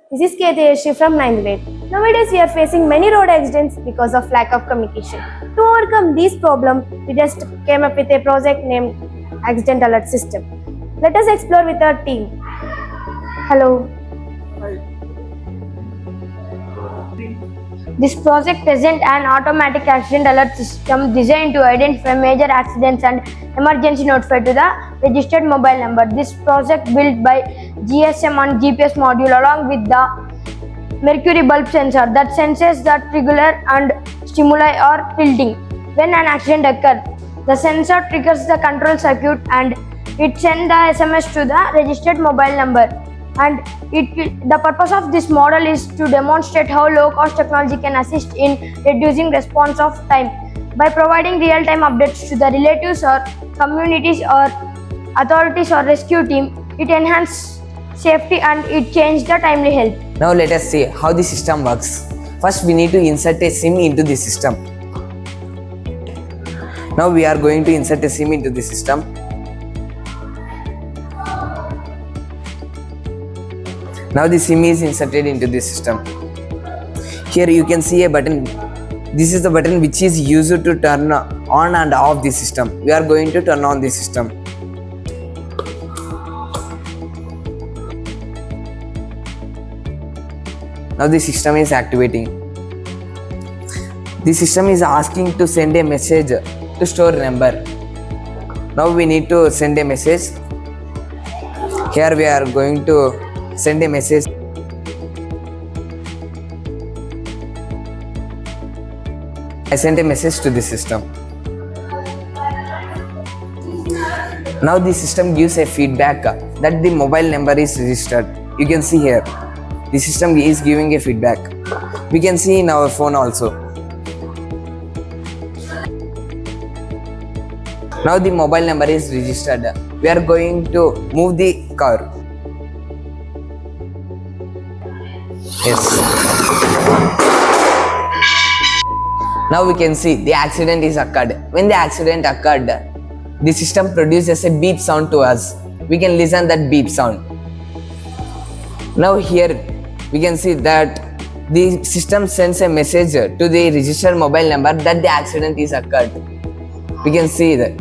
This is Keteshi from 9th grade. Nowadays, we are facing many road accidents because of lack of communication. To overcome these problems, we just came up with a project named Accident Alert System. Let us explore with our team. Hello. This project presents an automatic accident alert system designed to identify major accidents and emergency notify to the registered mobile number. This project built by GSM and GPS module along with the mercury bulb sensor that senses the trigger and stimuli or tilting. When an accident occurs, the sensor triggers the control circuit and it sends the SMS to the registered mobile number. And the purpose of this model is to demonstrate how low-cost technology can assist in reducing response of time by providing real-time updates to the relatives or communities or authorities or rescue team. It enhances safety and it changes the timely help. Now let us see how the system works. First we need to insert a SIM into the system. Now we are going to insert a SIM into the system. Now the SIM is inserted into the system. Here you can see a button. This is the button which is used to turn on and off the system. We are going to turn on the system. Now the system is activating. The system is asking to send a message to store number. Now we need to send a message. Here we are going to send a message. I sent a message to the system. Now the system gives a feedback that the mobile number is registered. You can see here. The system is giving a feedback. We can see in our phone also. Now the mobile number is registered. We are going to move the car. Yes. Now we can see the accident is occurred. When the accident occurred, the system produces a beep sound to us. We can listen that beep sound. Now here we can see that the system sends a message to the registered mobile number that the accident is occurred. We can see that.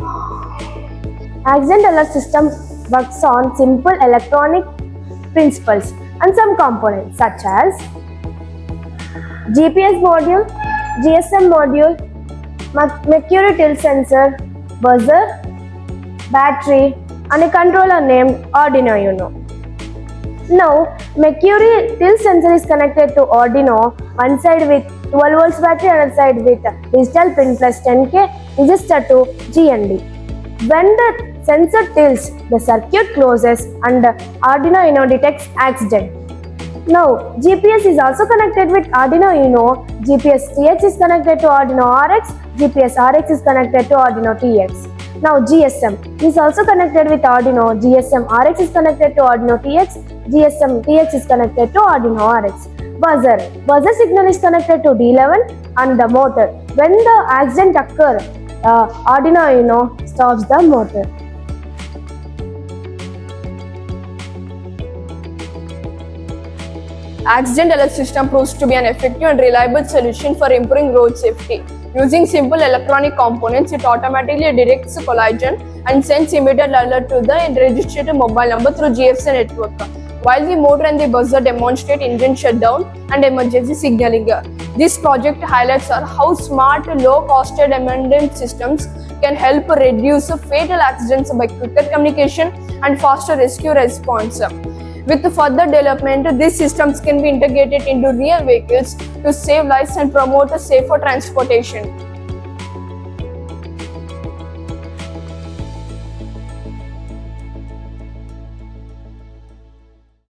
Accident alert system works on simple electronic principles and some components such as GPS module, GSM module, mercury tilt sensor, buzzer, battery and a controller named Arduino Uno. Now, mercury tilt sensor is connected to Arduino, one side with 12 volts battery, another side with digital pin plus 10K registered to GND. When the sensor tilts, the circuit closes and Arduino Uno detects accident. Now, GPS is also connected with Arduino Uno. GPS TX is connected to Arduino RX. GPS RX is connected to Arduino TX. Now, GSM is also connected with Arduino. GSM RX is connected to Arduino TX. GSM TX is connected to Arduino RX. Buzzer signal is connected to D11 and the motor. When the accident occurs, Arduino Uno stops the motor. Accident alert system proves to be an effective and reliable solution for improving road safety. Using simple electronic components, it automatically detects collision and sends immediate alert to the registered mobile number through GSM network. While the motor and the buzzer demonstrate engine shutdown and emergency signaling. This project highlights how smart, low-cost emergency systems can help reduce fatal accidents by quicker communication and faster rescue response. With further development, these systems can be integrated into real vehicles to save lives and promote a safer transportation.